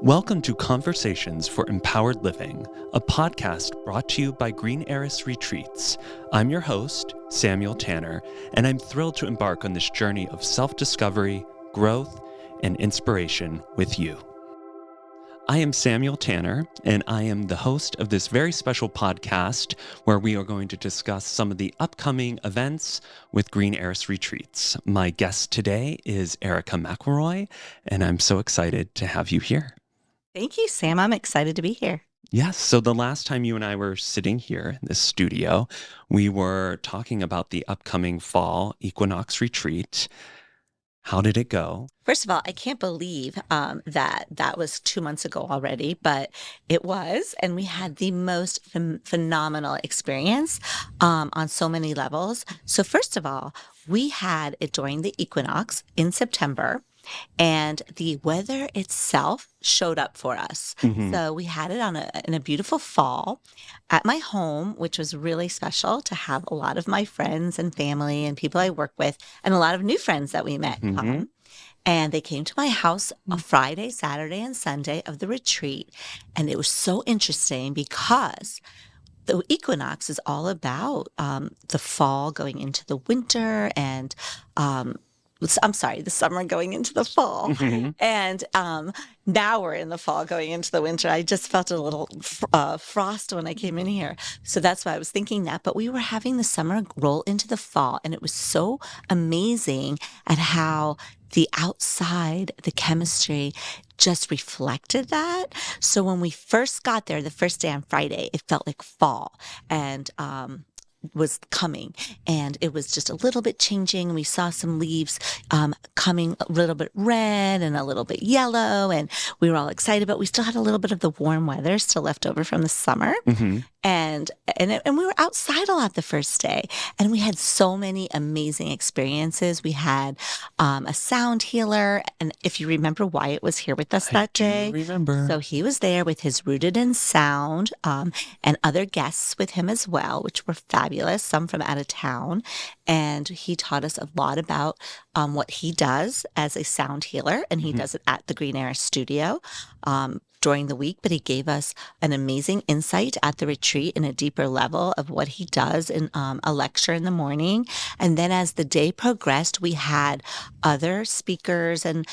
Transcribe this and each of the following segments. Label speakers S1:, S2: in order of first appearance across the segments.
S1: Welcome to Conversations for Empowered Living, a podcast brought to you by Green Heiress Retreats. I'm your host, Samuel Tanner, and I'm thrilled to embark on this journey of self-discovery, growth, and inspiration with you. I am Samuel Tanner, and I am the host of this very special podcast where we are going to discuss some of the upcoming events with Green Heiress Retreats. My guest today is Erica McElroy, and I'm so excited to have you here.
S2: Thank you, Sam. I'm excited to be here.
S1: Yes. So the last time you and I were sitting here in this studio, we were talking about the upcoming fall equinox retreat. How did it go?
S2: First of all, I can't believe that was 2 months ago already, but it was, and we had the most phenomenal experience on so many levels. So first of all, we had it during the equinox in September. And the weather itself showed up for us.
S1: Mm-hmm.
S2: So we had it in a beautiful fall at my home, which was really special to have a lot of my friends and family and people I work with and a lot of new friends that we met come. And they came to my house on Friday, Saturday, and Sunday of the retreat. And it was so interesting because the equinox is all about the fall going into the winter and the summer going into the fall.
S1: Mm-hmm.
S2: And now we're in the fall going into the winter. I just felt a little frost when I came in here. So that's why I was thinking that. But we were having the summer roll into the fall, and it was so amazing at how the outside, the chemistry just reflected that. So when we first got there, the first day on Friday, it felt like fall. And was coming, and it was just a little bit changing. We saw some leaves coming a little bit red and a little bit yellow, and we were all excited, but we still had a little bit of the warm weather still left over from the summer.
S1: Mm-hmm.
S2: And we were outside a lot the first day, and we had so many amazing experiences. We had a sound healer, and if you remember, Wyatt was here with us that day.
S1: I remember.
S2: So he was there with his Rooted in Sound and other guests with him as well, which were fabulous, some from out of town. And he taught us a lot about what he does as a sound healer, and he does it at the Green Heiress studio during the week, but he gave us an amazing insight at the retreat in a deeper level of what he does in a lecture in the morning. And then as the day progressed, we had other speakers, and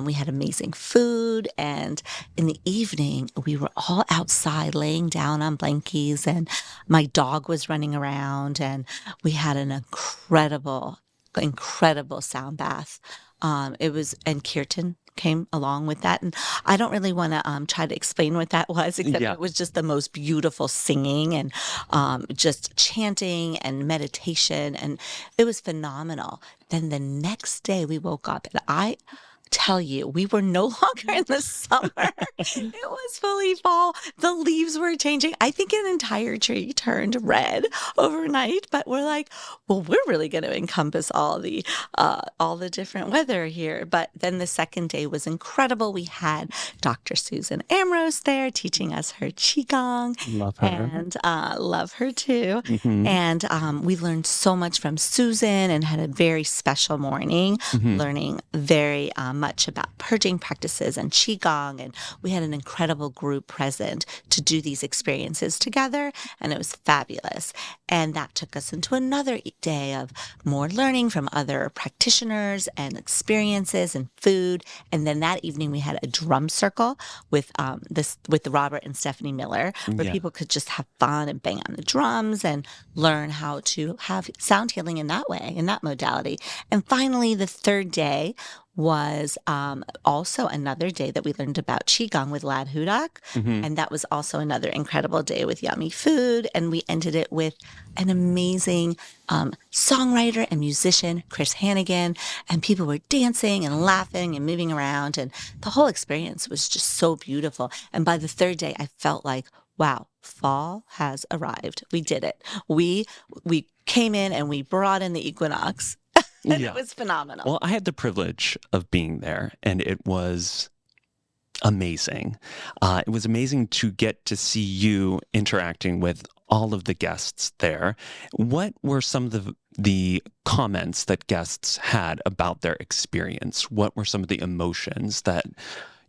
S2: we had amazing food. And in the evening, we were all outside laying down on blankies, and my dog was running around, and we had an incredible sound bath. And Kirtan came along with that. And I don't really want to try to explain what that was, except it was just the most beautiful singing and just chanting and meditation. And it was phenomenal. Then the next day we woke up, and I tell you, we were no longer in the summer. It was fully fall. The leaves were changing. I think an entire tree turned red overnight, but we're like, well, we're really going to encompass all the different weather here. But then the second day was incredible. We had Dr. Susan Ambrose there teaching us her Qigong.
S1: Love her.
S2: And love her too.
S1: Mm-hmm.
S2: And we learned so much from Susan and had a very special morning, learning very much about purging practices and Qigong. And we had an incredible group present to do these experiences together. And it was fabulous. And that took us into another day of more learning from other practitioners and experiences and food. And then that evening we had a drum circle with Robert and Stephanie Miller, where people could just have fun and bang on the drums and learn how to have sound healing in that way, in that modality. And finally, the third day was also another day that we learned about Qigong with Lad Hudak. And that was also another incredible day with yummy food. And we ended it with an amazing songwriter and musician, Chris Hannigan. And people were dancing and laughing and moving around. And the whole experience was just so beautiful. And by the third day, I felt like, wow, fall has arrived. We did it. We came in and we brought in the equinox. And it was phenomenal.
S1: Well, I had the privilege of being there, and it was amazing. It was amazing to get to see you interacting with all of the guests there. What were some of the comments that guests had about their experience? What were some of the emotions that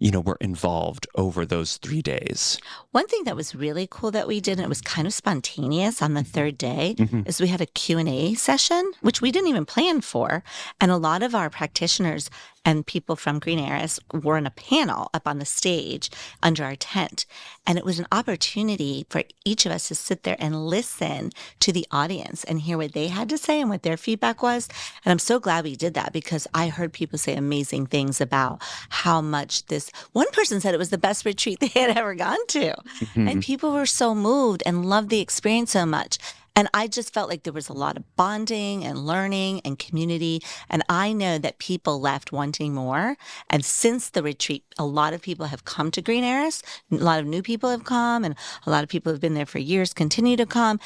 S1: were involved over those 3 days?
S2: One thing that was really cool that we did, and it was kind of spontaneous on the third day,
S1: Mhm.
S2: is we had a Q&A session, which we didn't even plan for. And a lot of our practitioners and people from Green Heiress were in a panel up on the stage under our tent. And it was an opportunity for each of us to sit there and listen to the audience and hear what they had to say and what their feedback was. And I'm so glad we did that because I heard people say amazing things about how much this one person said it was the best retreat they had ever gone to. And
S1: Mhm.
S2: people were so moved and loved the experience so much. And I just felt like there was a lot of bonding and learning and community. And I know that people left wanting more. And since the retreat, a lot of people have come to Green Heiress. A lot of new people have come, and a lot of people have been there for years, continue to come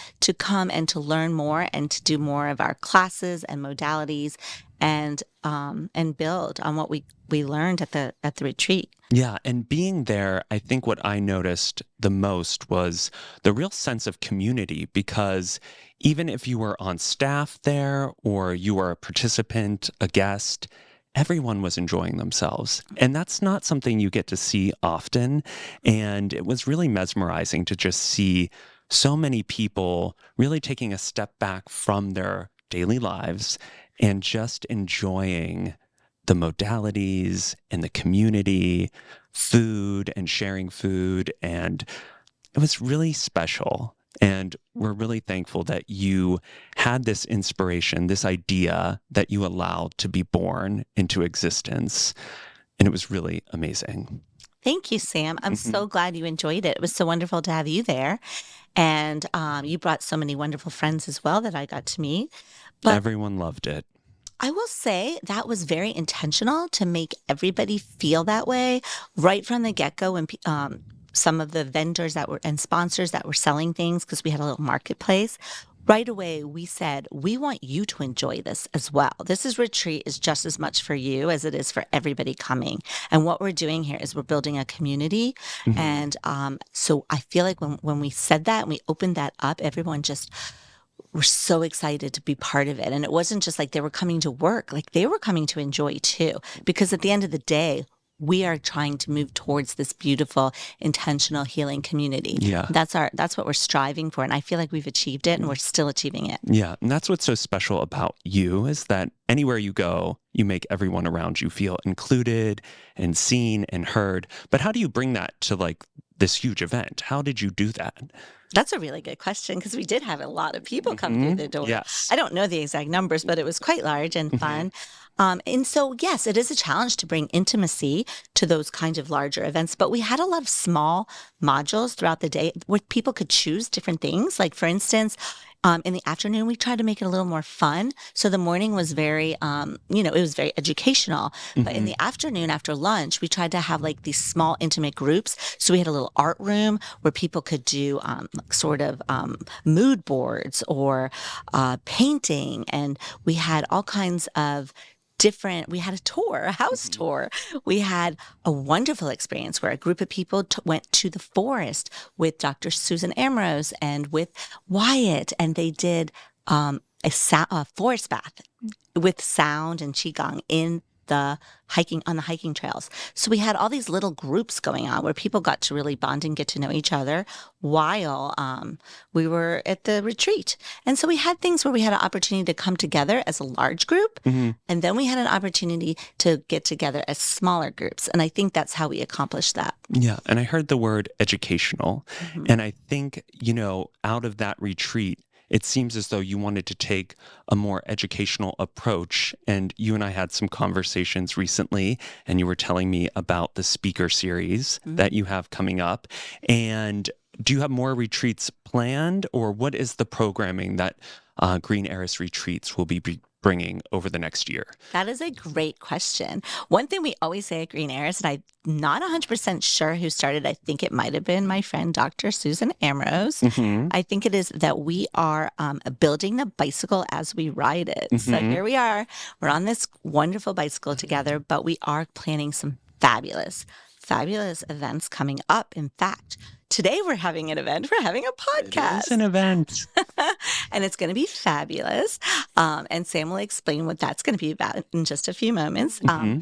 S2: and to learn more and to do more of our classes and modalities and build on what we learned at the retreat.
S1: Yeah, and being there, I think what I noticed the most was the real sense of community because even if you were on staff there or you were a participant, a guest, everyone was enjoying themselves. And that's not something you get to see often. And it was really mesmerizing to just see so many people really taking a step back from their daily lives and just enjoying the modalities and the community, food and sharing food. And it was really special. And we're really thankful that you had this inspiration, this idea that you allowed to be born into existence. And it was really amazing.
S2: Thank you, Sam. I'm
S1: Mhm.
S2: so glad you enjoyed it. It was so wonderful to have you there. And you brought so many wonderful friends as well that I got to meet. But
S1: Everyone loved it.
S2: I will say that was very intentional to make everybody feel that way right from the get-go when some of the vendors that were and sponsors that were selling things, because we had a little marketplace. Right away, we said, we want you to enjoy this as well. This is retreat is just as much for you as it is for everybody coming. And what we're doing here is we're building a community.
S1: Mhm.
S2: And so I feel like when we said that and we opened that up, everyone just were so excited to be part of it. And it wasn't just like they were coming to work, like they were coming to enjoy too. Because at the end of the day, we are trying to move towards this beautiful, intentional healing community.
S1: Yeah.
S2: That's what we're striving for. And I feel like we've achieved it and we're still achieving it.
S1: Yeah. And that's what's so special about you is that anywhere you go, you make everyone around you feel included and seen and heard. But how do you bring that to like this huge event? How did you do that?
S2: That's a really good question because we did have a lot of people come through the door.
S1: Yes.
S2: I don't know the exact numbers, but it was quite large and
S1: Mhm.
S2: fun. And so, yes, it is a challenge to bring intimacy to those kinds of larger events. But we had a lot of small modules throughout the day where people could choose different things. Like, for instance, in the afternoon, we tried to make it a little more fun. So the morning was very, it was very educational. But in
S1: Mhm.
S2: the afternoon, after lunch, we tried to have like these small, intimate groups. So we had a little art room where people could do like sort of mood boards or painting. And we had all kinds of we had a tour, a house
S1: Mhm.
S2: tour. We had a wonderful experience where a group of people went to the forest with Dr. Susan Ambrose and with Wyatt, and they did a forest bath with sound and qigong in the hiking trails. So we had all these little groups going on where people got to really bond and get to know each other while we were at the retreat. And so we had things where we had an opportunity to come together as a large group,
S1: Mhm.
S2: and then we had an opportunity to get together as smaller groups. And I think that's how we accomplished that.
S1: Yeah. And I heard the word educational.
S2: Mhm.
S1: And I think, out of that retreat, it seems as though you wanted to take a more educational approach. And you and I had some conversations recently, and you were telling me about the speaker series that you have coming up. And do you have more retreats planned, or what is the programming that Green Heiress Retreats will be bringing over the next year?
S2: That is a great question. One thing we always say at Green Heiress, and I'm not 100% sure who started, I think it might have been my friend, Dr. Susan Ambrose.
S1: Hmm.
S2: I think it is that we are building the bicycle as we ride it. So
S1: Hmm.
S2: here we are. We're on this wonderful bicycle together, but we are planning some fabulous events coming up. In fact, today we're having an event. We're having a
S1: It is
S2: podcast.
S1: an event.
S2: And it's going to be fabulous. And Sam will explain what that's going to be about in just a few moments.
S1: Hmm.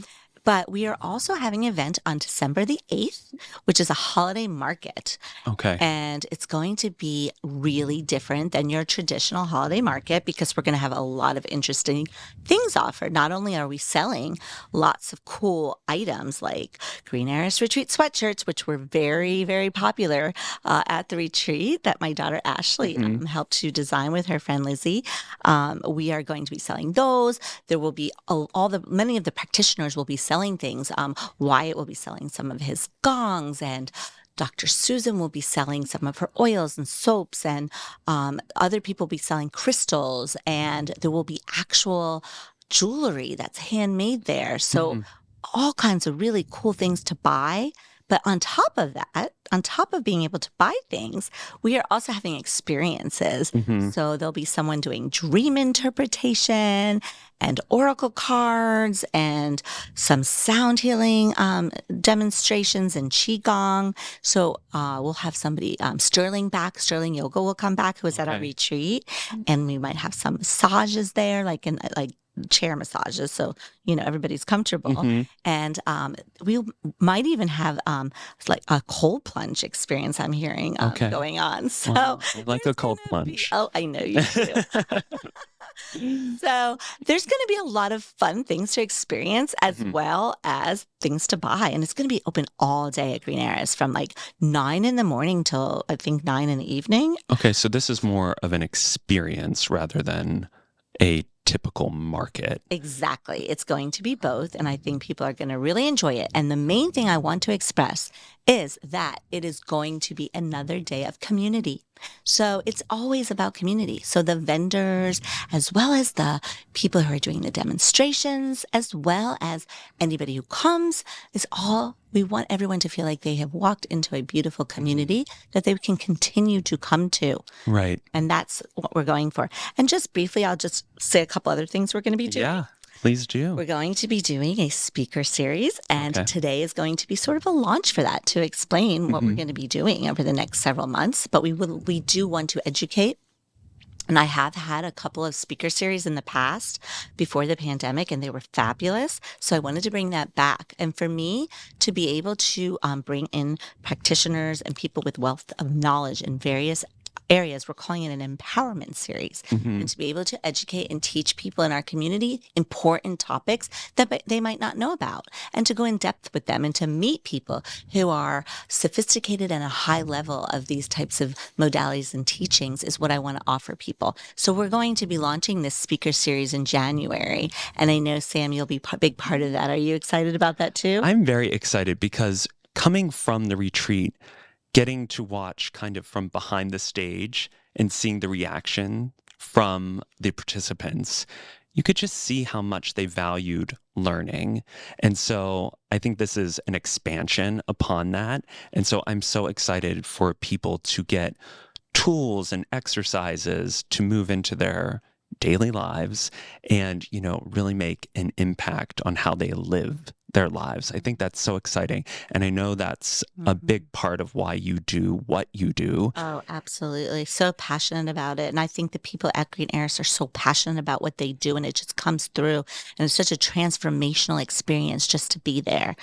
S2: But we are also having an event on December the 8th, which is a holiday market.
S1: Okay.
S2: And it's going to be really different than your traditional holiday market because we're going to have a lot of interesting things offered. Not only are we selling lots of cool items like Green Heiress retreat sweatshirts, which were very, very popular at the retreat that my daughter Ashley helped to design with her friend Lizzie. We are going to be selling those. There will be many of the practitioners will be selling things. Wyatt will be selling some of his gongs, and Dr. Susan will be selling some of her oils and soaps, and other people will be selling crystals, and there will be actual jewelry that's handmade there. So all kinds of really cool things to buy. But on top of that, on top of being able to buy things, we are also having experiences. So there'll be someone doing dream interpretation and oracle cards and some sound healing demonstrations and qigong. So we'll have somebody, Sterling Yoga will come back, who was at our retreat, and we might have some massages there, like chair massages, so everybody's comfortable. And we might even have like a cold plunge experience, I'm hearing, going on. So
S1: I like a cold plunge.
S2: I know you do. So there's going to be a lot of fun things to experience as well as things to buy. And it's going to be open all day at Green Heiress from like 9 in the morning till I think 9 in the evening.
S1: Okay, so this is more of an experience rather than a typical market.
S2: Exactly. It's going to be both. And I think people are going to really enjoy it. And the main thing I want to express is that it is going to be another day of community. So it's always about community. So the vendors, as well as the people who are doing the demonstrations, as well as anybody who comes, we want everyone to feel like they have walked into a beautiful community that they can continue to come to.
S1: Right.
S2: And that's what we're going for. And just briefly, I'll just say a couple other things we're going to be doing.
S1: Yeah, please do.
S2: We're going to be doing a speaker series, and today is going to be sort of a launch for that, to explain what we're going to be doing over the next several months. But we do want to educate. And I have had a couple of speaker series in the past before the pandemic, and they were fabulous. So I wanted to bring that back. And for me to be able to bring in practitioners and people with wealth of knowledge in various areas, we're calling it an empowerment series, and to be able to educate and teach people in our community important topics that they might not know about, and to go in depth with them and to meet people who are sophisticated and a high level of these types of modalities and teachings is what I want to offer people. So we're going to be launching this speaker series in January, and I know, Sam, you'll be a big part of that. Are you excited about that too?
S1: I'm very excited because coming from the retreat, getting to watch kind of from behind the stage and seeing the reaction from the participants, you could just see how much they valued learning. And so I think this is an expansion upon that. And so I'm so excited for people to get tools and exercises to move into their daily lives and, really make an impact on how they live their lives. I think that's so exciting. And I know that's a big part of why you do what you do.
S2: Oh, absolutely. So passionate about it. And I think the people at Green Heiress are so passionate about what they do, and it just comes through. And it's such a transformational experience just to be there.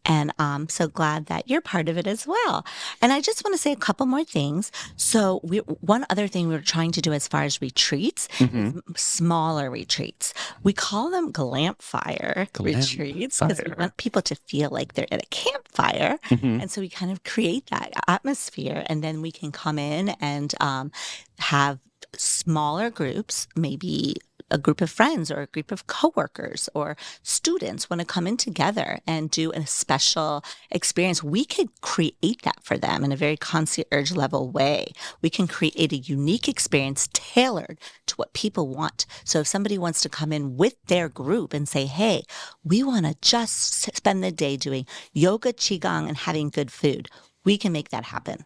S2: And I'm so glad that you're part of it as well. And I just want to say a couple more things. So one other thing we're trying to do as far as retreats, is smaller retreats. We call them glampfire retreats because we want people to feel like they're at a campfire. And so we kind of create that atmosphere, and then we can come in and have smaller groups, maybe a group of friends or a group of coworkers or students want to come in together and do a special experience. We could create that for them in a very concierge level way. We can create a unique experience tailored to what people want. So if somebody wants to come in with their group and say, hey, we want to just spend the day doing yoga, qigong, and having good food, we can make that happen.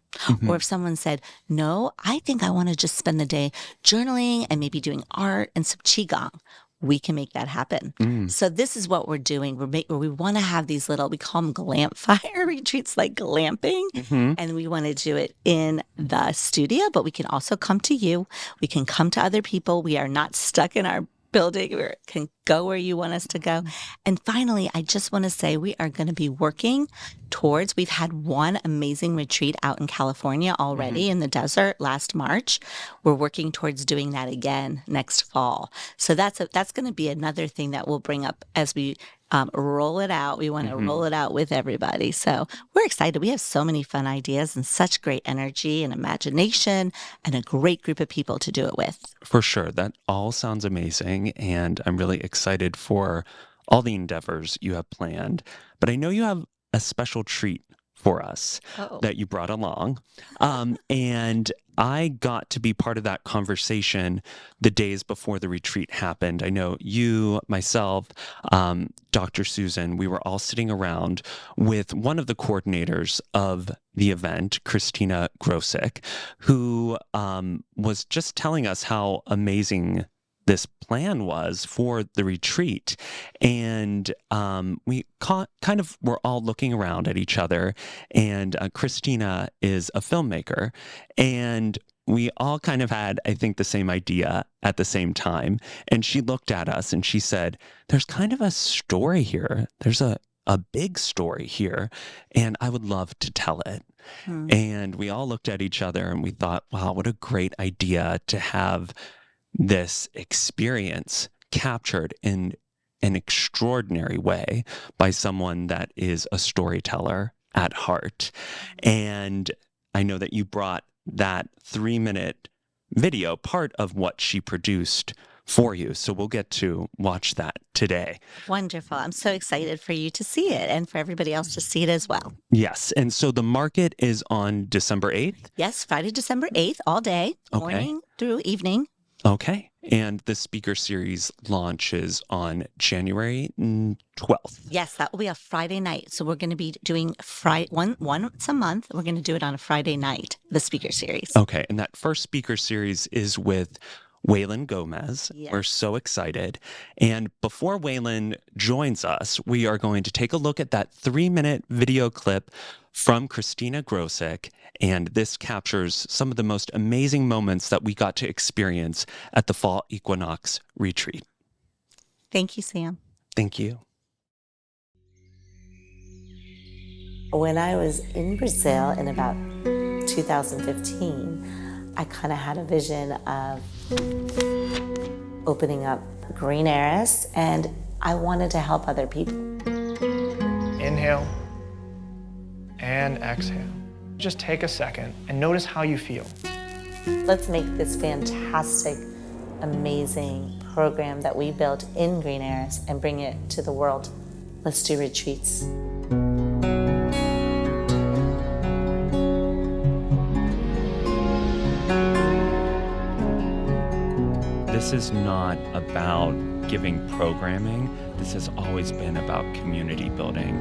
S2: Or if someone said, no, I think I want to just spend the day journaling and maybe doing art and some qigong, we can make that happen. So this is what we're doing. We want to have these little, we call them glampfire retreats, like glamping. And we want to do it in the studio, but we can also come to you. We can come to other people. We are not stuck in our building. We can go where you want us to go. And finally, I just want to say we are going to be working towards, we've had one amazing retreat out in California already in the desert last March. We're working towards doing that again next fall. So that's going to be another thing that we'll bring up as we roll it out. We want to roll it out with everybody. So we're excited. We have so many fun ideas and such great energy and imagination and a great group of people to do it with.
S1: For sure. That all sounds amazing. And I'm really excited for all the endeavors you have planned. But I know you have a special treat for us that you brought along. And I got to be part of that conversation the days before the retreat happened. I know you, myself, Dr. Susan, we were all sitting around with one of the coordinators of the event, Christina Grosick, who was just telling us how amazing this plan was for the retreat. And we kind of were all looking around at each other. And Christina is a filmmaker. And we all kind of had, I think, the same idea at the same time. And she looked at us and she said, there's kind of a story here. There's a big story here. And I would love to tell it. And we all looked at each other and we thought, wow, what a great idea to have this experience captured in an extraordinary way by someone that is a storyteller at heart. And I know that you brought that 3-minute video, part of what she produced for you. So we'll get to watch that today.
S2: Wonderful. I'm so excited for you to see it and for everybody else to see it as well.
S1: Yes. And so the market is on December 8th?
S2: Yes, Friday, December 8th, all day, morning through evening.
S1: Okay. And the speaker series launches on January 12th.
S2: Yes, that will be a Friday night. So we're going to be doing once a month. We're going to do it on a Friday night, the speaker series.
S1: Okay. And that first speaker series is with Waylon Gomez.
S2: Yes.
S1: We're so excited. And before Waylon joins us, we are going to take a look at that 3-minute video clip from Christina Grosick. And this captures some of the most amazing moments that we got to experience at the Fall Equinox Retreat.
S2: Thank you, Sam.
S1: Thank you.
S2: When I was in Brazil in about 2015, I kind of had a vision of opening up Green Heiress, and I wanted to help other people.
S3: Inhale and exhale. Just take a second and notice how you feel.
S2: Let's make this fantastic, amazing program that we built in Green Heiress and bring it to the world. Let's do retreats.
S1: This is not about giving programming. This has always been about community building.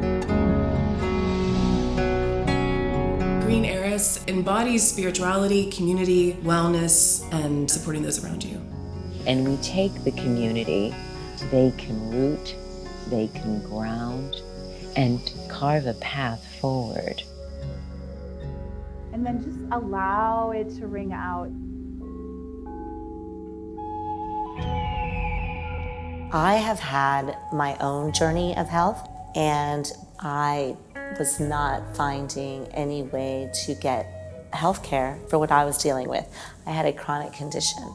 S4: Green Heiress embodies spirituality, community, wellness, and supporting those around you.
S5: And we take the community, they can root, they can ground, and carve a path forward.
S6: And then just allow it to ring out.
S2: I have had my own journey of health, and I was not finding any way to get health care for what I was dealing with. I had a chronic condition,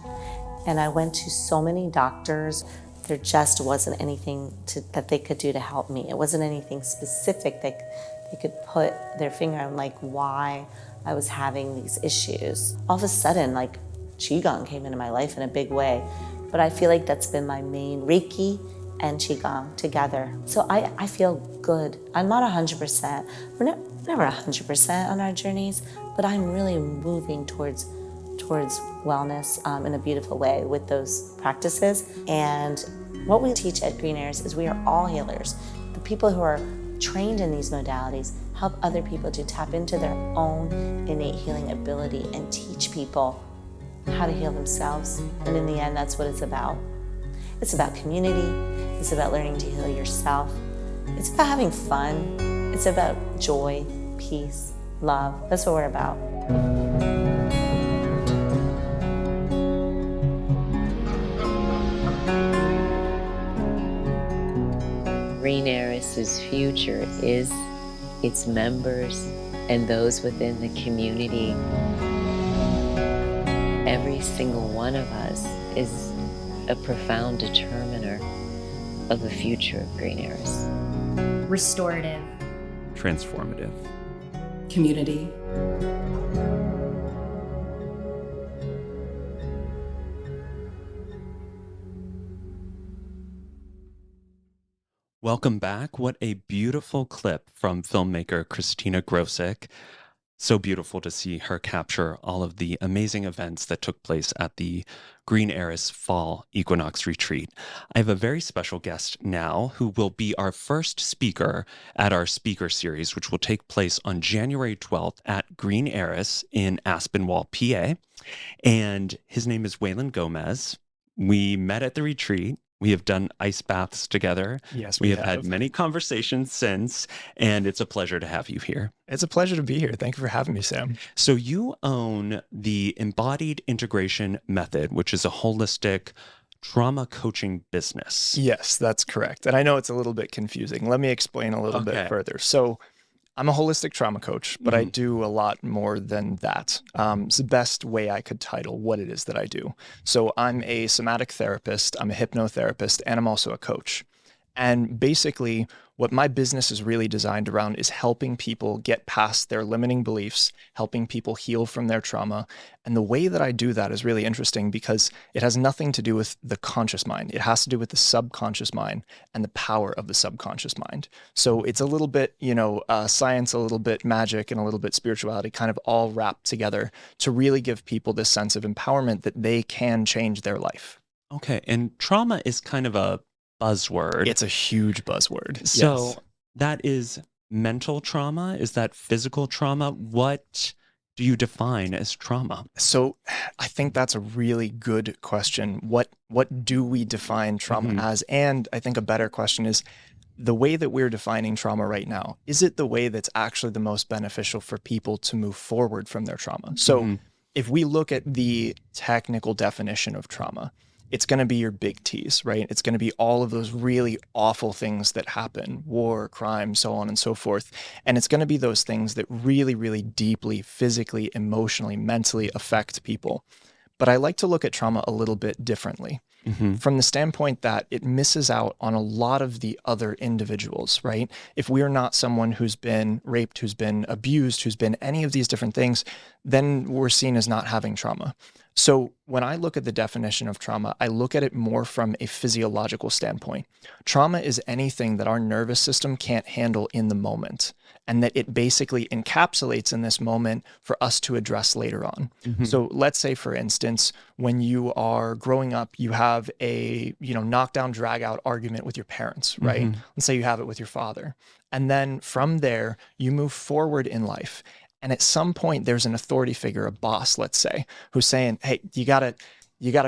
S2: and I went to so many doctors. There just wasn't anything that they could do to help me. It wasn't anything specific that they could put their finger on, like why I was having these issues. All of a sudden, like Qigong came into my life in a big way. But I feel like that's been my main Reiki and Qigong together. So I feel good. I'm not 100%. We're never 100% on our journeys, but I'm really moving towards wellness in a beautiful way with those practices. And what we teach at Green Heiress is we are all healers. The people who are trained in these modalities help other people to tap into their own innate healing ability and teach people how to heal themselves. And in the end, that's what it's about. It's about community. It's about learning to heal yourself. It's about having fun. It's about joy, peace, love. That's what we're about.
S5: Heiress's future is its members and those within the community. Every single one of us is a profound determiner of the future of Green Heiress.
S7: Restorative.
S1: Transformative.
S4: Community.
S1: Welcome back. What a beautiful clip from filmmaker Christina Grosick. So beautiful to see her capture all of the amazing events that took place at the Green Heiress Fall Equinox Retreat. I have a very special guest now who will be our first speaker at our speaker series, which will take place on January 12th at Green Heiress in Aspinwall, PA. And his name is Waylon Gomez. We met at the retreat. We have done ice baths together.
S3: Yes,
S1: we have had many conversations since, and it's a pleasure to have you here.
S3: It's a pleasure to be here. Thank you for having me, Sam.
S1: So you own the Embodied Integration Method, which is a holistic trauma coaching business.
S3: Yes, that's correct. And I know it's a little bit confusing. Let me explain a little bit further. So I'm a holistic trauma coach, but I do a lot more than that. It's the best way I could title what it is that I do. So I'm a somatic therapist, I'm a hypnotherapist, and I'm also a coach. And basically, what my business is really designed around is helping people get past their limiting beliefs, helping people heal from their trauma. And the way that I do that is really interesting because it has nothing to do with the conscious mind. It has to do with the subconscious mind and the power of the subconscious mind. So it's a little bit, science, a little bit magic, and a little bit spirituality kind of all wrapped together to really give people this sense of empowerment that they can change their life.
S1: Okay. And trauma is kind of a buzzword.
S3: It's a huge buzzword.
S1: So
S3: yes.
S1: That is mental trauma? Is that physical trauma? What do you define as trauma?
S3: So I think that's a really good question. What do we define trauma as? And I think a better question is the way that we're defining trauma right now. Is it the way that's actually the most beneficial for people to move forward from their trauma? So if we look at the technical definition of trauma, it's going to be your big T's, right? It's going to be all of those really awful things that happen, war, crime, so on and so forth. And it's going to be those things that really, really deeply, physically, emotionally, mentally affect people. But I like to look at trauma a little bit differently from the standpoint that it misses out on a lot of the other individuals, right? If we are not someone who's been raped, who's been abused, who's been any of these different things, then we're seen as not having trauma. So when I look at the definition of trauma, I look at it more from a physiological standpoint. Trauma is anything that our nervous system can't handle in the moment, and that it basically encapsulates in this moment for us to address later on. So let's say, for instance, when you are growing up, you have a knockdown, drag out argument with your parents, right? Let's say you have it with your father. And then from there, you move forward in life. And at some point, there's an authority figure, a boss, let's say, who's saying, hey, you gotta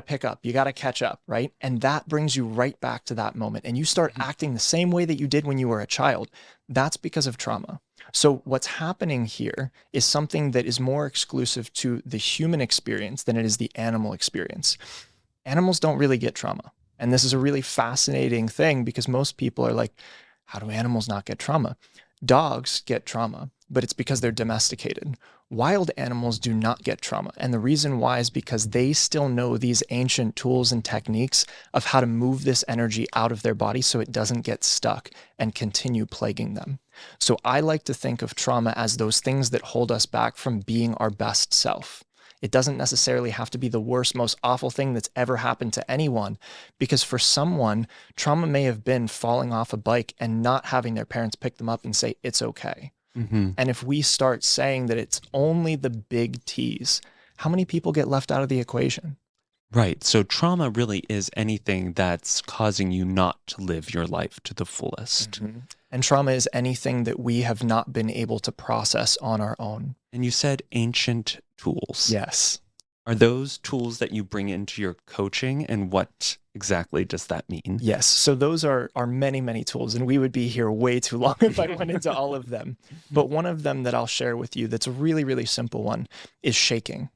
S3: pick up, you gotta catch up, right? And that brings you right back to that moment. And you start acting the same way that you did when you were a child. That's because of trauma. So what's happening here is something that is more exclusive to the human experience than it is the animal experience. Animals don't really get trauma. And this is a really fascinating thing because most people are like, how do animals not get trauma? Dogs get trauma, but it's because they're domesticated. Wild animals do not get trauma. And the reason why is because they still know these ancient tools and techniques of how to move this energy out of their body so it doesn't get stuck and continue plaguing them. So I like to think of trauma as those things that hold us back from being our best self. It doesn't necessarily have to be the worst, most awful thing that's ever happened to anyone, because for someone, trauma may have been falling off a bike and not having their parents pick them up and say, it's okay. And if we start saying that it's only the big T's, how many people get left out of the equation?
S1: Right. So trauma really is anything that's causing you not to live your life to the fullest.
S3: And trauma is anything that we have not been able to process on our own.
S1: And you said ancient tools.
S3: Yes.
S1: Are those tools that you bring into your coaching, and what exactly does that mean?
S3: Yes. So those are many, many tools, and we would be here way too long if I went into all of them. But one of them that I'll share with you that's a really, really simple one is shaking.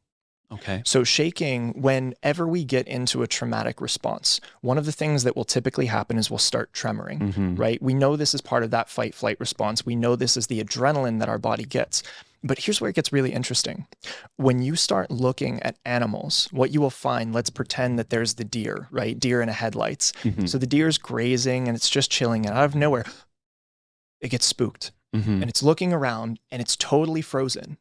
S1: Okay.
S3: So shaking, whenever we get into a traumatic response, one of the things that will typically happen is we'll start tremoring, right? We know this is part of that fight flight response. We know this is the adrenaline that our body gets. But here's where it gets really interesting. When you start looking at animals, what you will find, let's pretend that there's the deer, right? Deer in a headlights. So the deer's grazing and it's just chilling, and out of nowhere, it gets spooked. And it's looking around and it's totally frozen.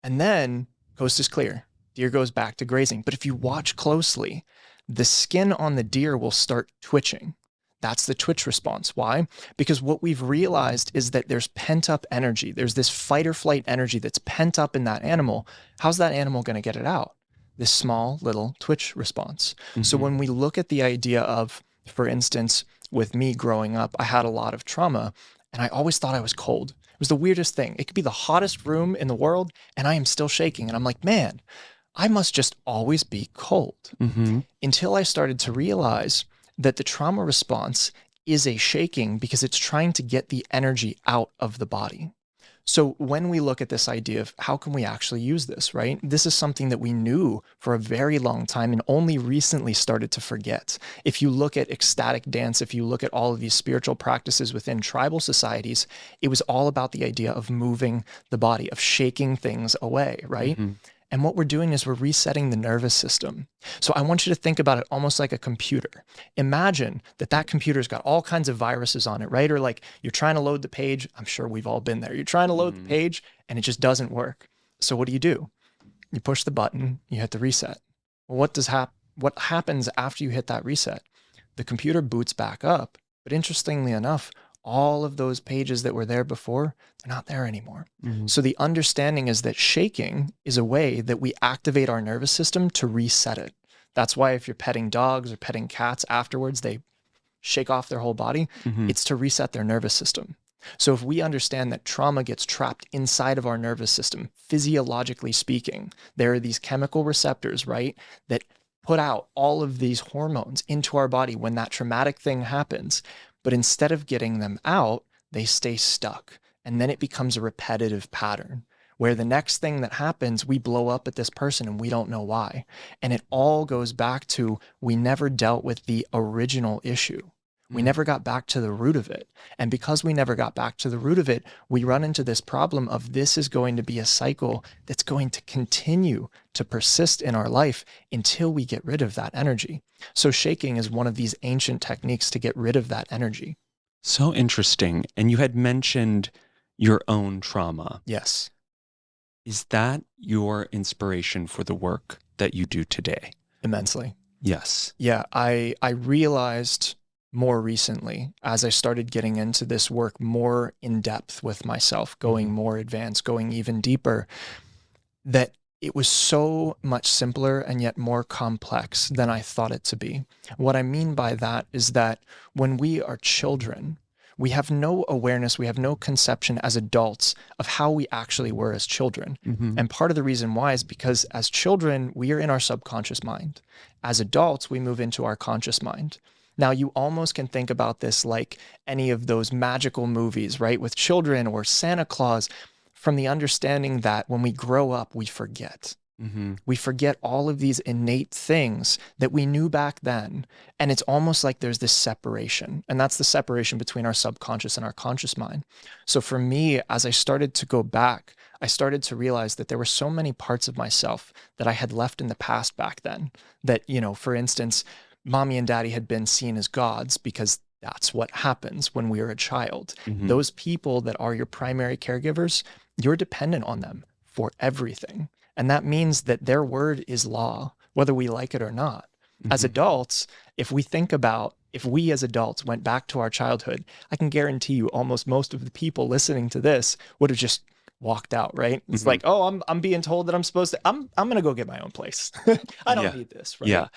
S3: And then coast is clear. Deer goes back to grazing. But if you watch closely, the skin on the deer will start twitching. That's the twitch response. Why? Because what we've realized is that there's pent up energy. There's this fight or flight energy that's pent up in that animal. How's that animal going to get it out? This small little twitch response. So when we look at the idea of, for instance, with me growing up, I had a lot of trauma and I always thought I was cold. It was the weirdest thing. It could be the hottest room in the world and I am still shaking. And I'm like, man, I must just always be cold. Until I started to realize that the trauma response is a shaking because it's trying to get the energy out of the body. So when we look at this idea of how can we actually use this, right? This is something that we knew for a very long time and only recently started to forget. If you look at ecstatic dance, if you look at all of these spiritual practices within tribal societies, it was all about the idea of moving the body, of shaking things away, right? And what we're doing is we're resetting the nervous system. So I want you to think about it almost like a computer. Imagine that that computer's got all kinds of viruses on it, right? Or like you're trying to load the page. I'm sure we've all been there. You're trying to load the page and it just doesn't work. So what do? You push the button, you hit the reset. Well, what happens after you hit that reset? The computer boots back up. But interestingly enough, all of those pages that were there before, they're not there anymore. So the understanding is that shaking is a way that we activate our nervous system to reset it. That's why if you're petting dogs or petting cats afterwards, they shake off their whole body. It's to reset their nervous system. So if we understand that trauma gets trapped inside of our nervous system, physiologically speaking, there are these chemical receptors, right, that put out all of these hormones into our body when that traumatic thing happens. But instead of getting them out, they stay stuck. And then it becomes a repetitive pattern where the next thing that happens, we blow up at this person and we don't know why. And it all goes back to we never dealt with the original issue. We never got back to the root of it. And because we never got back to the root of it, we run into this problem of this is going to be a cycle that's going to continue to persist in our life until we get rid of that energy. So shaking is one of these ancient techniques to get rid of that energy.
S1: So interesting. And you had mentioned your own trauma.
S3: Yes.
S1: Is that your inspiration for the work that you do today?
S3: Immensely.
S1: Yes.
S3: Yeah, I realized more recently, as I started getting into this work more in depth with myself, going more advanced, going even deeper, that it was so much simpler and yet more complex than I thought it to be. What I mean by that is that when we are children, we have no awareness, we have no conception as adults of how we actually were as children. And part of the reason why is because as children, we are in our subconscious mind. As adults, we move into our conscious mind. Now, you almost can think about this like any of those magical movies, right, with children or Santa Claus, from the understanding that when we grow up, we forget. We forget all of these innate things that we knew back then. And it's almost like there's this separation. And that's the separation between our subconscious and our conscious mind. So for me, as I started to go back, I started to realize that there were so many parts of myself that I had left in the past back then. That, you know, for instance, mommy and daddy had been seen as gods because that's what happens when we are a child. Those people that are your primary caregivers, you're dependent on them for everything. And that means that their word is law, whether we like it or not. As adults, if we as adults went back to our childhood, I can guarantee you almost most of the people listening to this would have just walked out, right? It's like, oh, I'm being told that I'm supposed to, I'm going to go get my own place. I don't need this, right?
S1: Yeah.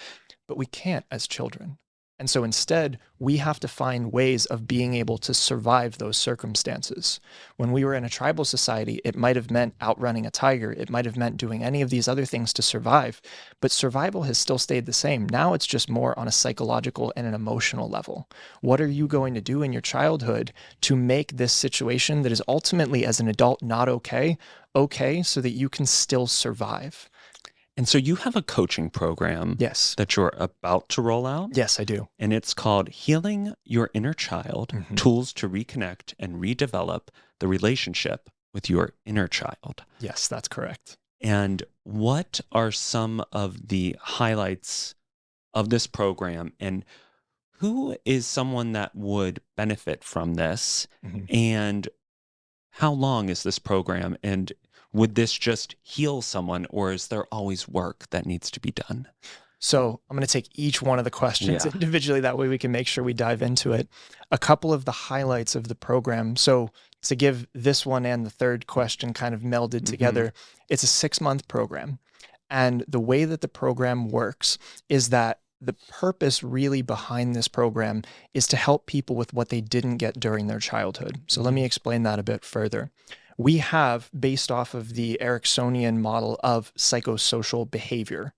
S3: But we can't as children. And so instead, we have to find ways of being able to survive those circumstances. When we were in a tribal society, it might have meant outrunning a tiger. It might have meant doing any of these other things to survive. But survival has still stayed the same. Now it's just more on a psychological and an emotional level. What are you going to do in your childhood to make this situation that is ultimately, as an adult, not okay, so that you can still survive?
S1: And so you have a coaching program
S3: Yes.
S1: that you're about to roll out.
S3: Yes, I do.
S1: And it's called Healing Your Inner Child, Tools to Reconnect and Redevelop the Relationship with Your Inner Child.
S3: Yes, that's correct.
S1: And what are some of the highlights of this program, and who is someone that would benefit from this? And how long is this program? And would this just heal someone, or is there always work that needs to be done?
S3: So I'm going to take each one of the questions
S1: Yeah.
S3: individually. That way we can make sure we dive into it. A couple of the highlights of the program. So to give this one and the third question kind of melded together, it's a 6-month program. And the way that the program works is that the purpose really behind this program is to help people with what they didn't get during their childhood. So let me explain that a bit further. We have, based off of the Ericksonian model of psychosocial behavior,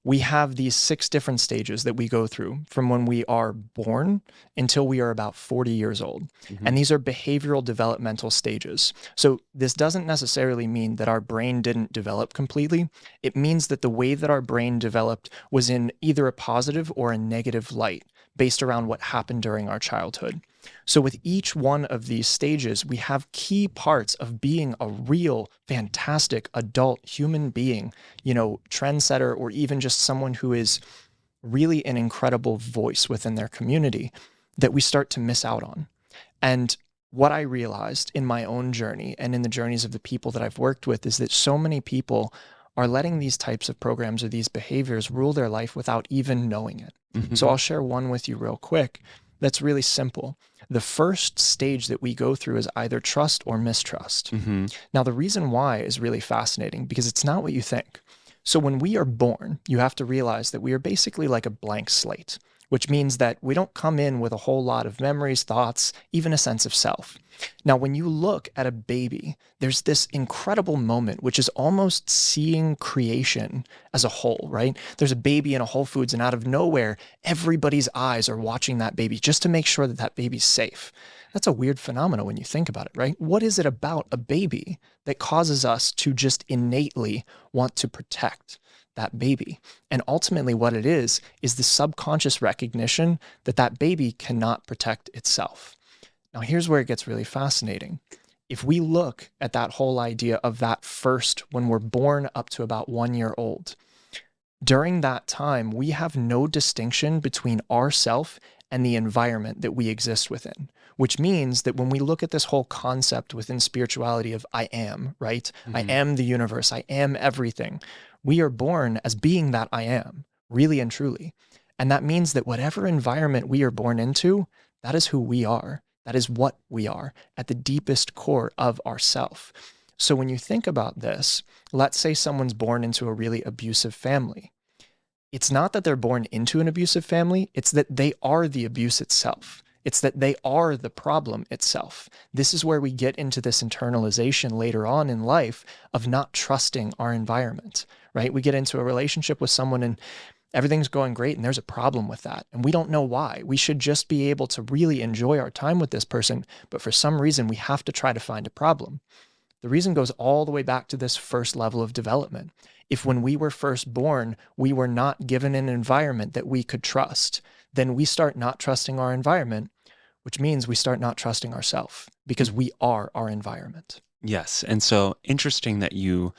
S3: we have these 6 different stages that we go through from when we are born until we are about 40 years old. And these are behavioral developmental stages. So this doesn't necessarily mean that our brain didn't develop completely. It means that the way that our brain developed was in either a positive or a negative light based around what happened during our childhood. So with each one of these stages, we have key parts of being a real, fantastic adult human being, trendsetter, or even just someone who is really an incredible voice within their community that we start to miss out on. And what I realized in my own journey and in the journeys of the people that I've worked with is that so many people are letting these types of programs or these behaviors rule their life without even knowing it. So I'll share one with you real quick that's really simple. The first stage that we go through is either trust or mistrust. Now, the reason why is really fascinating because it's not what you think. So when we are born, you have to realize that we are basically like a blank slate, which means that we don't come in with a whole lot of memories, thoughts, even a sense of self. Now, when you look at a baby, there's this incredible moment, which is almost seeing creation as a whole, right? There's a baby in a Whole Foods, and out of nowhere, everybody's eyes are watching that baby just to make sure that that baby's safe. That's a weird phenomenon when you think about it, right? What is it about a baby that causes us to just innately want to protect that baby? And ultimately what it is the subconscious recognition that that baby cannot protect itself. Now, here's where it gets really fascinating. If we look at that whole idea of that first, when we're born up to about 1 year old, during that time, we have no distinction between ourself and the environment that we exist within, which means that when we look at this whole concept within spirituality of I am, right? I am the universe. I am everything. We are born as being that I am, really and truly. And that means that whatever environment we are born into, that is who we are. That is what we are at the deepest core of ourself. So when you think about this, let's say someone's born into a really abusive family. It's not that they're born into an abusive family, it's that they are the abuse itself. It's that they are the problem itself. This is where we get into this internalization later on in life of not trusting our environment, right? We get into a relationship with someone and everything's going great and there's a problem with that. And we don't know why. We should just be able to really enjoy our time with this person. But for some reason, we have to try to find a problem. The reason goes all the way back to this first level of development. If when we were first born, we were not given an environment that we could trust, then we start not trusting our environment, which means we start not trusting ourselves because we are our environment.
S1: Yes. And so interesting that you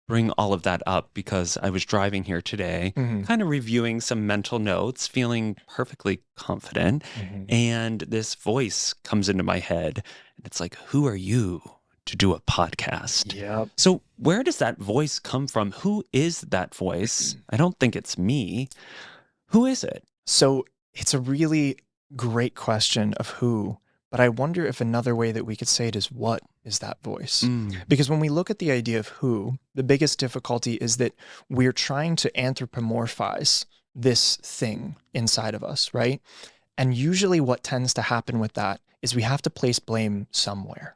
S1: bring all of that up because I was driving here today, kind of reviewing some mental notes, feeling perfectly confident. And this voice comes into my head and it's like, who are you to do a podcast?
S3: Yep.
S1: So where does that voice come from? Who is that voice? I don't think it's me. Who is it?
S3: So it's a really great question of who, but I wonder if another way that we could say it is what is that voice? Because when we look at the idea of who, the biggest difficulty is that we're trying to anthropomorphize this thing inside of us, right? And usually what tends to happen with that is we have to place blame somewhere.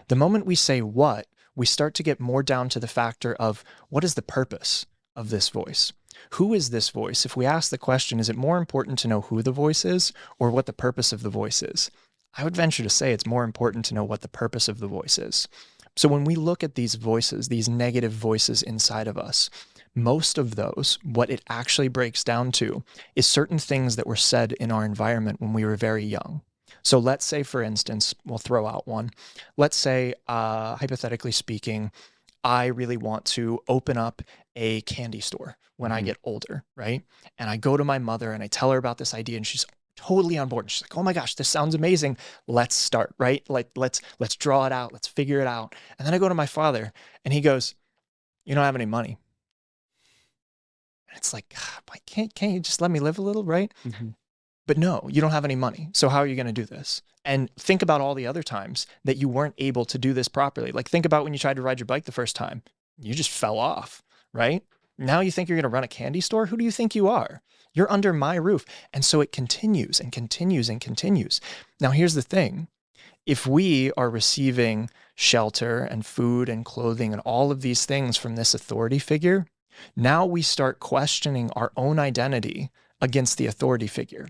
S3: The moment we say what, we start to get more down to the factor of what is the purpose of this voice? Who is this voice? If we ask the question, is it more important to know who the voice is or what the purpose of the voice is? I would venture to say it's more important to know what the purpose of the voice is. So when we look at these voices, these negative voices inside of us, most of those, what it actually breaks down to is certain things that were said in our environment when we were very young. So let's say, for instance, we'll throw out one. Let's say, hypothetically speaking, I really want to open up a candy store when I get older, right? And I go to my mother and I tell her about this idea and she's totally on board. She's like, oh my gosh, this sounds amazing. Let's start, right? Like, let's draw it out. Let's figure it out. And then I go to my father and he goes, you don't have any money. And it's like, can't you just let me live a little, right? But no, you don't have any money. So how are you going to do this? And think about all the other times that you weren't able to do this properly. Like, think about when you tried to ride your bike the first time. You just fell off, right? Now you think you're going to run a candy store? Who do you think you are? You're under my roof. And so it continues and continues and continues. Now, here's the thing. If we are receiving shelter and food and clothing and all of these things from this authority figure, now we start questioning our own identity against the authority figure.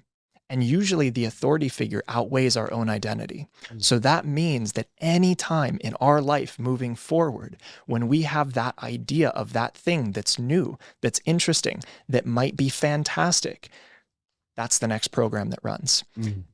S3: And usually the authority figure outweighs our own identity. So that means that any time in our life moving forward, when we have that idea of that thing that's new, that's interesting, that might be fantastic, that's the next program that runs.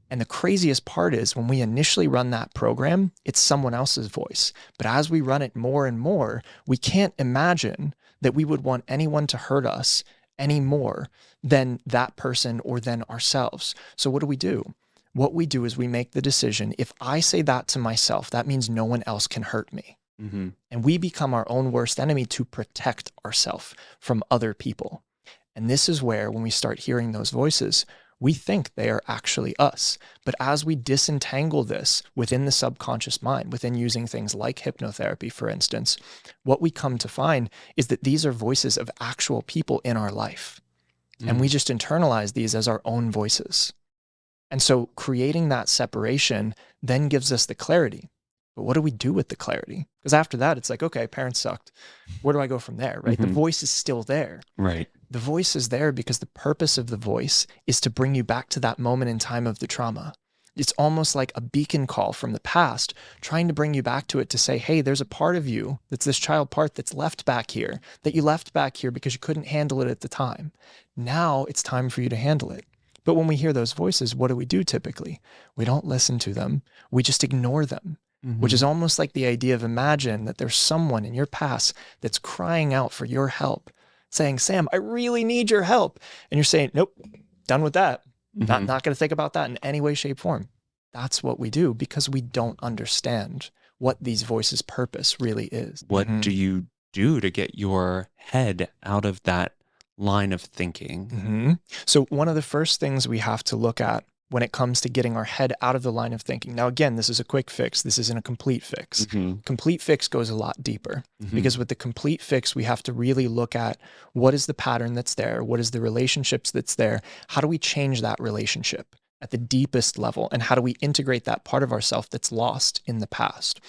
S3: And the craziest part is when we initially run that program, it's someone else's voice. But as we run it more and more, we can't imagine that we would want anyone to hurt us any more than that person or than ourselves. So what do? What we do is we make the decision, if I say that to myself, that means no one else can hurt me. And we become our own worst enemy to protect ourselves from other people. And this is where, when we start hearing those voices, we think they are actually us. But as we disentangle this within the subconscious mind, within using things like hypnotherapy, for instance, what we come to find is that these are voices of actual people in our life. And we just internalize these as our own voices. And so creating that separation then gives us the clarity. But what do we do with the clarity? Because after that, it's like, okay, parents sucked. Where do I go from there, right? The voice is still there.
S1: Right.
S3: The voice is there because the purpose of the voice is to bring you back to that moment in time of the trauma. It's almost like a beacon call from the past, trying to bring you back to it to say, hey, there's a part of you that's this child part that's left back here, that you left back here because you couldn't handle it at the time. Now it's time for you to handle it. But when we hear those voices, what do we do typically? We don't listen to them. We just ignore them, which is almost like the idea of, imagine that there's someone in your past that's crying out for your help, saying, Sam, I really need your help. And you're saying, nope, done with that. Not going to think about that in any way, shape, form. That's what we do because we don't understand what these voices' purpose really is.
S1: What do you do to get your head out of that line of thinking?
S3: So one of the first things we have to look at when it comes to getting our head out of the line of thinking. Now, again, this is a quick fix. This isn't a complete fix. Complete fix goes a lot deeper because with the complete fix, we have to really look at what is the pattern that's there? What is the relationships that's there? How do we change that relationship at the deepest level? And how do we integrate that part of ourselves that's lost in the past?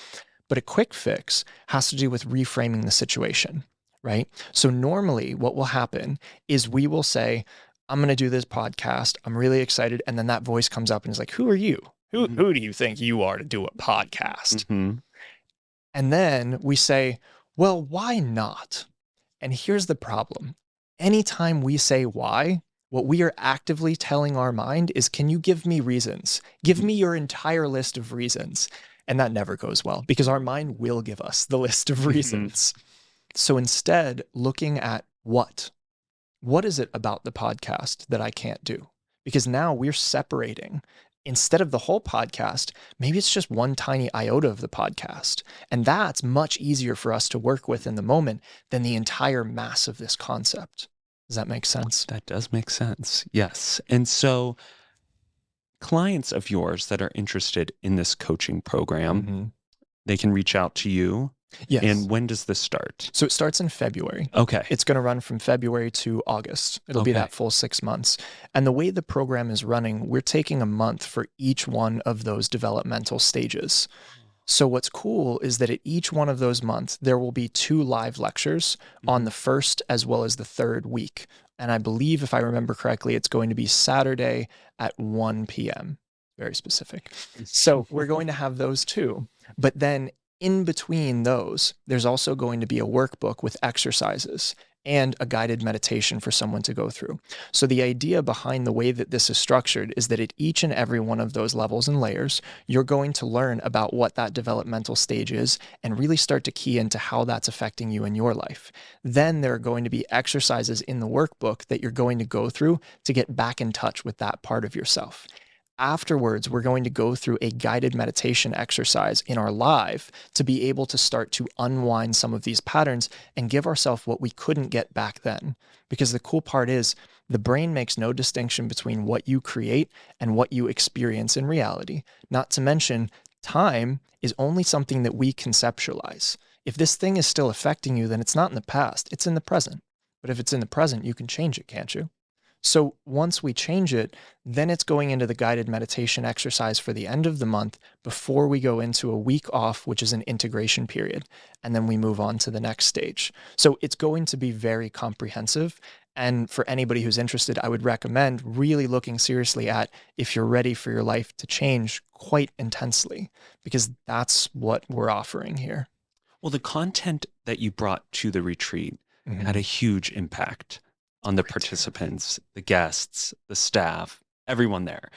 S3: But a quick fix has to do with reframing the situation, right? So normally what will happen is we will say, I'm going to do this podcast. I'm really excited. And then that voice comes up and is like, who are you? Who do you think you are to do a podcast? And then we say, well, why not? And here's the problem. Anytime we say why, what we are actively telling our mind is, can you give me reasons? Give me your entire list of reasons. And that never goes well because our mind will give us the list of reasons. So instead, looking at what is it about the podcast that I can't do? Because now we're separating. Instead of the whole podcast, maybe it's just one tiny iota of the podcast. And that's much easier for us to work with in the moment than the entire mass of this concept. Does that make sense?
S1: That does make sense. Yes. And so clients of yours that are interested in this coaching program, they can reach out to you.
S3: Yes.
S1: And when does this start?
S3: So it starts in February.
S1: Okay.
S3: It's going to run from February to August. It'll be that full 6 months. And the way the program is running, we're taking a month for each one of those developmental stages. So what's cool is that at each one of those months, there will be 2 live lectures on the first as well as the third week. And I believe, if I remember correctly, it's going to be Saturday at 1 p.m. Very specific. So we're going to have those 2. But then in between those, there's also going to be a workbook with exercises. and a guided meditation for someone to go through. So the idea behind the way that this is structured is that at each and every one of those levels and layers, you're going to learn about what that developmental stage is and really start to key into how that's affecting you in your life. Then there are going to be exercises in the workbook that you're going to go through to get back in touch with that part of yourself. Afterwards, we're going to go through a guided meditation exercise in our live to be able to start to unwind some of these patterns and give ourselves what we couldn't get back then. Because the cool part is the brain makes no distinction between what you create and what you experience in reality. Not to mention, time is only something that we conceptualize. If this thing is still affecting you, then it's not in the past, it's in the present. But if it's in the present, you can change it, can't you? So once we change it, then it's going into the guided meditation exercise for the end of the month before we go into a week off, which is an integration period. And then we move on to the next stage. So it's going to be very comprehensive. And for anybody who's interested, I would recommend really looking seriously at if you're ready for your life to change quite intensely, because that's what we're offering here.
S1: Well, the content that you brought to the retreat had a huge impact on the participants, the guests, the staff, everyone there.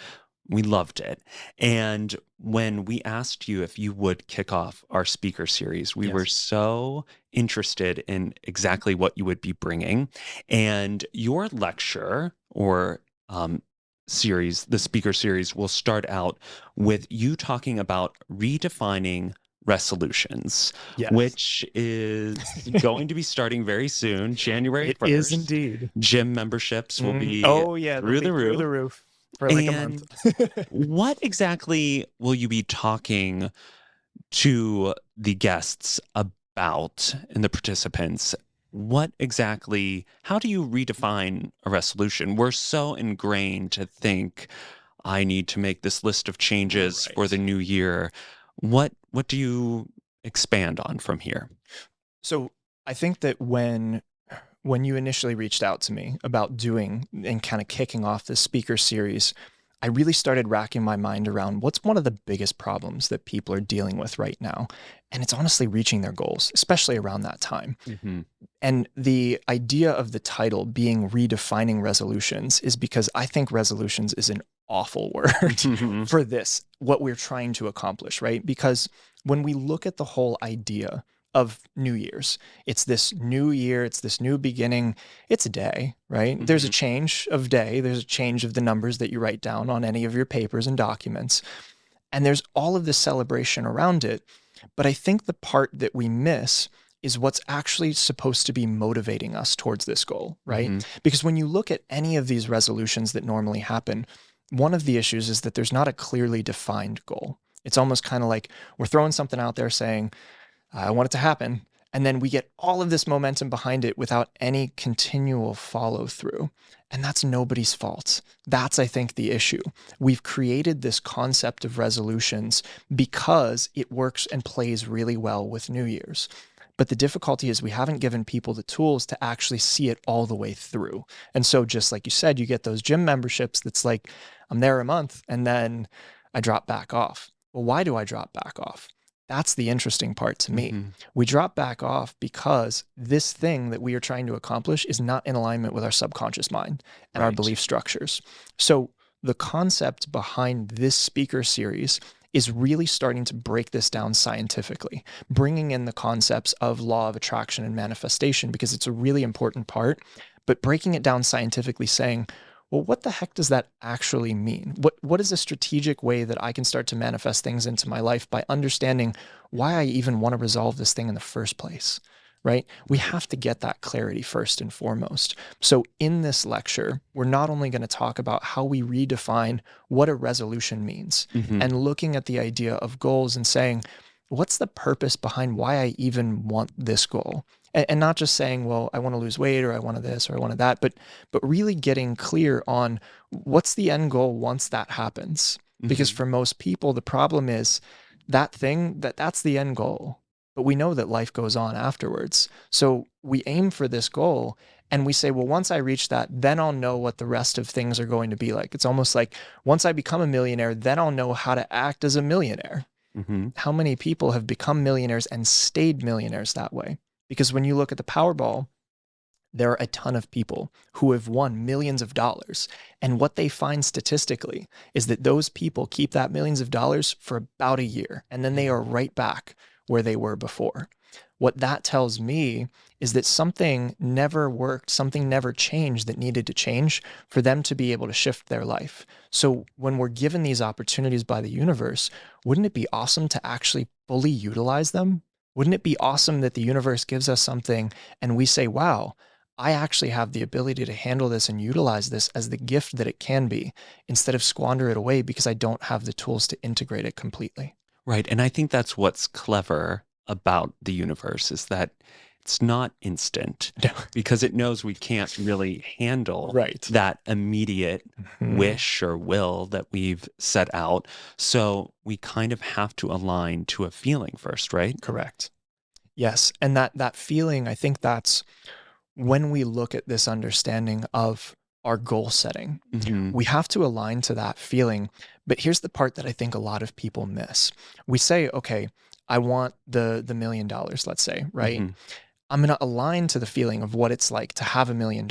S1: We loved it. And when we asked you if you would kick off our speaker series, we were so interested in exactly what you would be bringing. And your lecture or series, the speaker series, will start out with you talking about redefining resolutions, which is going to be starting very soon, January 1st. It
S3: is indeed.
S1: Gym memberships will be
S3: through the roof for like a month.
S1: What exactly will you be talking to the guests about and the participants? What exactly, how do you redefine a resolution? We're so ingrained to think, I need to make this list of changes for the new year. What do you expand on from here?
S3: So I think that when you initially reached out to me about doing and kind of kicking off this speaker series, I really started racking my mind around what's one of the biggest problems that people are dealing with right now. And it's honestly reaching their goals, especially around that time. And the idea of the title being redefining resolutions is because I think resolutions is an awful word for this, what we're trying to accomplish, right? Because when we look at the whole idea of New Year's, it's this new year, it's this new beginning, it's a day, right? There's a change of day, there's a change of the numbers that you write down on any of your papers and documents, and there's all of this celebration around it. But I think the part that we miss is what's actually supposed to be motivating us towards this goal, right? Because when you look at any of these resolutions that normally happen, one of the issues is that there's not a clearly defined goal. It's almost kind of like we're throwing something out there saying, I want it to happen. And then we get all of this momentum behind it without any continual follow through. And that's nobody's fault. That's, I think, the issue. We've created this concept of resolutions because it works and plays really well with New Year's. But the difficulty is we haven't given people the tools to actually see it all the way through. And so just like you said, you get those gym memberships that's like, I'm there a month and then I drop back off. Well, why do I drop back off? That's the interesting part to me. We drop back off because this thing that we are trying to accomplish is not in alignment with our subconscious mind and our belief structures. So the concept behind this speaker series is really starting to break this down scientifically, bringing in the concepts of law of attraction and manifestation, because it's a really important part, but breaking it down scientifically, saying, well, what the heck does that actually mean? What is a strategic way that I can start to manifest things into my life by understanding why I even want to resolve this thing in the first place, right? We have to get that clarity first and foremost. So in this lecture, we're not only going to talk about how we redefine what a resolution means and looking at the idea of goals and saying, what's the purpose behind why I even want this goal? And not just saying, well, I want to lose weight or I wanted this or I wanted that, but really getting clear on what's the end goal once that happens. Because for most people, the problem is that thing, that's the end goal. But we know that life goes on afterwards. So we aim for this goal and we say, well, once I reach that, then I'll know what the rest of things are going to be like. It's almost like once I become a millionaire, then I'll know how to act as a millionaire. How many people have become millionaires and stayed millionaires that way? Because when you look at the Powerball, there are a ton of people who have won millions of dollars. And what they find statistically is that those people keep that millions of dollars for about a year, and then they are right back where they were before. What that tells me is that something never worked, something never changed that needed to change for them to be able to shift their life. So when we're given these opportunities by the universe, wouldn't it be awesome to actually fully utilize them? Wouldn't it be awesome that the universe gives us something and we say, wow, I actually have the ability to handle this and utilize this as the gift that it can be, instead of squander it away because I don't have the tools to integrate it completely.
S1: Right. And I think that's what's clever about the universe, is that it's not instant,
S3: No.
S1: because it knows we can't really handle
S3: Right.
S1: that immediate
S3: Mhm.
S1: wish or will that we've set out. So we kind of have to align to a feeling first, right?
S3: Correct. Yes. And that feeling, I think that's when we look at this understanding of our goal setting,
S1: Mhm.
S3: we have to align to that feeling. But here's the part that I think a lot of people miss. We say, okay, I want the $1 million, let's say, right?
S1: Mhm.
S3: I'm going to align to the feeling of what it's like to have $1 million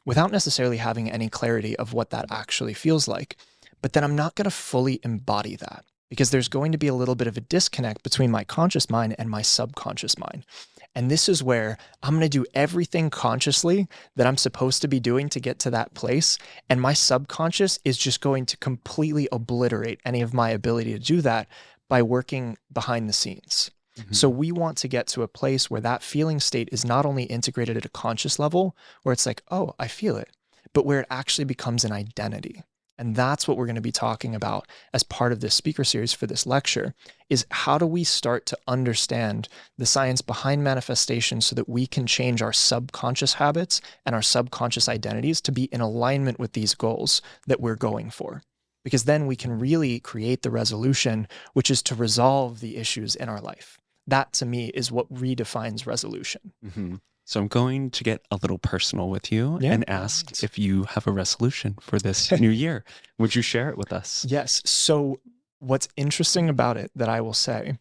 S3: without necessarily having any clarity of what that actually feels like. But then I'm not going to fully embody that, because there's going to be a little bit of a disconnect between my conscious mind and my subconscious mind. And this is where I'm going to do everything consciously that I'm supposed to be doing to get to that place. And my subconscious is just going to completely obliterate any of my ability to do that by working behind the scenes.
S1: Mhm.
S3: So we want to get to a place where that feeling state is not only integrated at a conscious level, where it's like, oh, I feel it, but where it actually becomes an identity. And that's what we're going to be talking about as part of this speaker series for this lecture, is how do we start to understand the science behind manifestation so that we can change our subconscious habits and our subconscious identities to be in alignment with these goals that we're going for. Because then we can really create the resolution, which is to resolve the issues in our life. That, to me, is what redefines resolution.
S1: Mhm. So I'm going to get a little personal with you
S3: Yeah,
S1: and
S3: by all
S1: ask
S3: means.
S1: if you have a resolution for this new year. Would you share it with us?
S3: Yes. So what's interesting about it that I will say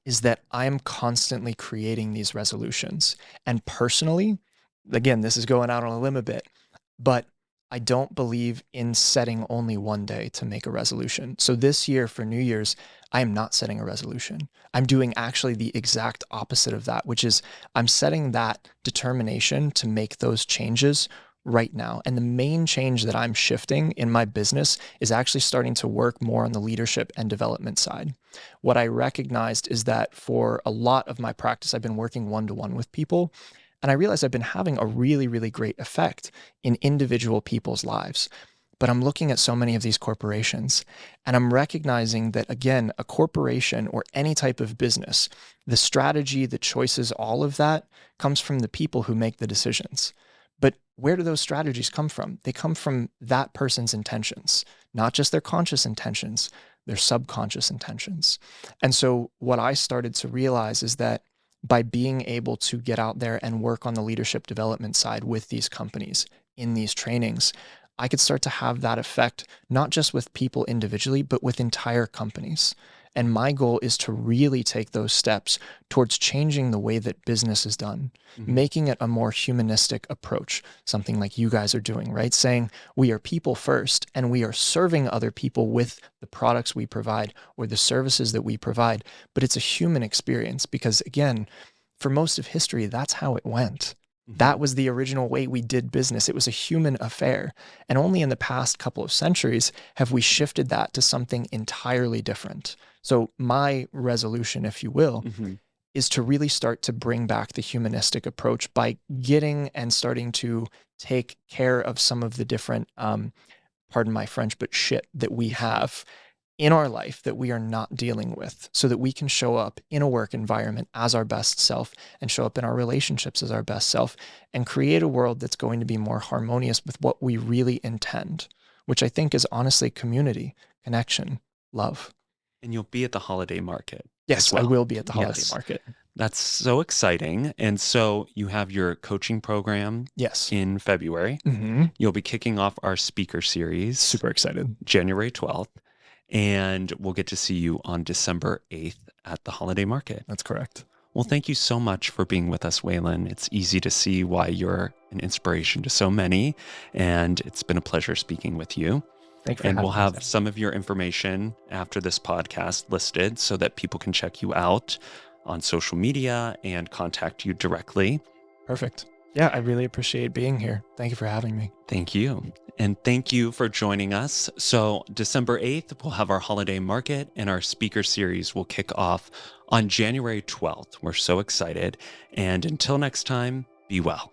S3: is that I am constantly creating these resolutions. And personally, again, this is going out on a limb a bit, but I don't believe in setting only one day to make a resolution. So this year for New Year's, I am not setting a resolution. I'm doing actually the exact opposite of that, which is I'm setting that determination to make those changes right now. And the main change that I'm shifting in my business is actually starting to work more on the leadership and development side. What I recognized is that for a lot of my practice, I've been working one-to-one with people. And I realized I've been having a really, really great effect in individual people's lives. But I'm looking at so many of these corporations, and I'm recognizing that, again, a corporation or any type of business, the strategy, the choices, all of that comes from the people who make the decisions. But where do those strategies come from? They come from that person's intentions, not just their conscious intentions, their subconscious intentions. And so what I started to realize is that by being able to get out there and work on the leadership development side with these companies in these trainings, I could start to have that effect, not just with people individually, but with entire companies. And my goal is to really take those steps towards changing the way that business is done, making it a more humanistic approach, something like you guys are doing, right? Saying we are people first and we are serving other people with the products we provide or the services that we provide, but it's a human experience because, again, for most of history, that's how it went. That was the original way we did business. It was a human affair. And only in the past couple of centuries have we shifted that to something entirely different. So my resolution, if you will, is to really start to bring back the humanistic approach by getting and starting to take care of some of the different, pardon my French, but shit that we have in our life that we are not dealing with, so that we can show up in a work environment as our best self and show up in our relationships as our best self and create a world that's going to be more harmonious with what we really intend, which I think is honestly community, connection, love.
S1: And you'll be at the holiday market.
S3: Yes,
S1: as well.
S3: I will be at the holiday
S1: Yes.
S3: market.
S1: That's so exciting. And so you have your coaching program
S3: Yes.
S1: in February. You'll be kicking off our speaker series
S3: Super excited.
S1: January 12th. And we'll get to see you on December 8th at the holiday market.
S3: That's correct.
S1: Well, thank you so much for being with us, Waylon. It's easy to see why you're an inspiration to so many, and it's been a pleasure speaking with you.
S3: Thank you for
S1: And we'll
S3: having me.
S1: have some of your information after this podcast listed so that people can check you out on social media and contact you directly.
S3: Perfect. Yeah, I really appreciate being here. Thank you for having me.
S1: Thank you. And thank you for joining us. So December 8th, we'll have our holiday market, and our speaker series will kick off on January 12th. We're so excited. And until next time, be well.